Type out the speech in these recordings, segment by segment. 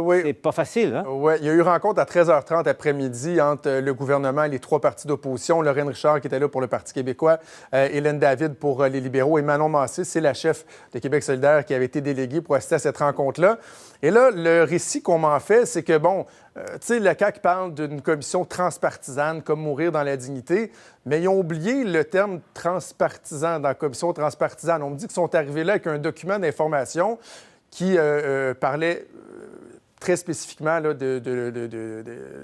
Oui. C'est pas facile, hein? Oui, il y a eu rencontre à 13h30 après-midi entre le gouvernement et les trois partis d'opposition. Lorraine Richard qui était là pour le Parti québécois, Hélène David pour les libéraux et Manon Massé, c'est la chef de Québec solidaire qui avait été déléguée pour assister à cette rencontre-là. Et là, le récit qu'on m'en fait, c'est que, bon, tu sais, le CAQ parle d'une commission transpartisane comme mourir dans la dignité, mais ils ont oublié le terme transpartisan dans la commission transpartisane. On me dit qu'ils sont arrivés là avec un document d'information qui parlait très spécifiquement là, de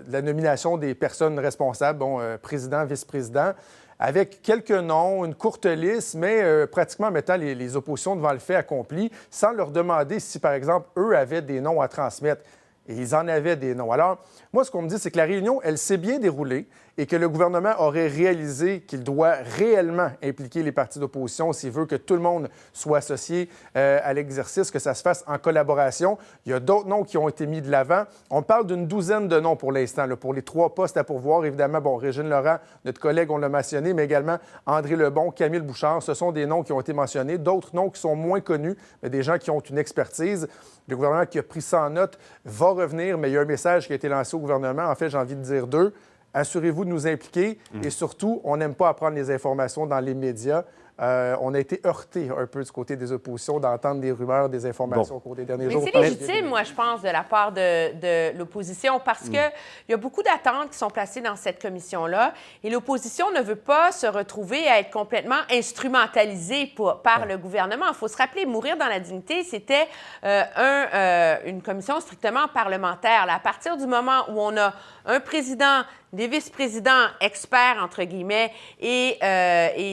la nomination des personnes responsables, président, vice-président, avec quelques noms, une courte liste, mais pratiquement mettant les oppositions devant le fait accompli, sans leur demander si, par exemple, eux avaient des noms à transmettre. Et ils en avaient des noms. Alors, moi, ce qu'on me dit, c'est que la réunion, elle s'est bien déroulée et que le gouvernement aurait réalisé qu'il doit réellement impliquer les partis d'opposition s'il veut que tout le monde soit associé à l'exercice, que ça se fasse en collaboration. Il y a d'autres noms qui ont été mis de l'avant. On parle d'une douzaine de noms pour l'instant, là, pour les 3 postes à pourvoir. Évidemment, Régine Laurent, notre collègue, on l'a mentionné, mais également André Lebon, Camille Bouchard. Ce sont des noms qui ont été mentionnés. D'autres noms qui sont moins connus, mais des gens qui ont une expertise. Le gouvernement qui a pris ça en note va revenir, mais il y a un message qui a été lancé au gouvernement. En fait, j'ai envie de dire 2. Assurez-vous de nous impliquer et surtout, on n'aime pas apprendre les informations dans les médias. On a été heurtés un peu du côté des oppositions d'entendre des rumeurs, des informations au cours des derniers jours. Mais c'est légitime, moi, je pense, de la part de l'opposition parce qu'il y a beaucoup d'attentes qui sont placées dans cette commission-là et l'opposition ne veut pas se retrouver à être complètement instrumentalisée par le gouvernement. Il faut se rappeler, mourir dans la dignité, c'était une commission strictement parlementaire. Là, à partir du moment où on a un président, des vice-présidents experts, entre guillemets, et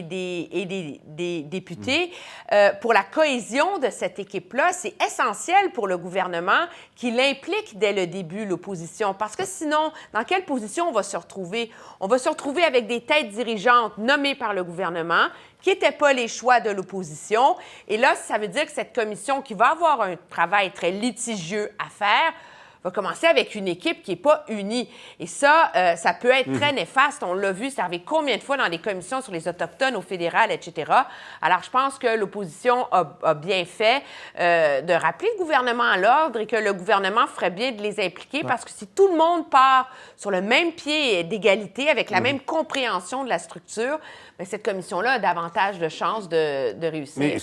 des députés, pour la cohésion de cette équipe-là, c'est essentiel pour le gouvernement qu'il implique dès le début l'opposition. Parce que sinon, dans quelle position on va se retrouver? On va se retrouver avec des têtes dirigeantes nommées par le gouvernement qui n'étaient pas les choix de l'opposition. Et là, ça veut dire que cette commission qui va avoir un travail très litigieux à faire va commencer avec une équipe qui n'est pas unie. Et ça, ça peut être très néfaste. On l'a vu, ça arrive combien de fois dans des commissions sur les Autochtones au fédéral, etc. Alors, je pense que l'opposition a bien fait de rappeler le gouvernement à l'ordre et que le gouvernement ferait bien de les impliquer parce que si tout le monde part sur le même pied d'égalité, avec la même compréhension de la structure, bien, cette commission-là a davantage de chances de réussir.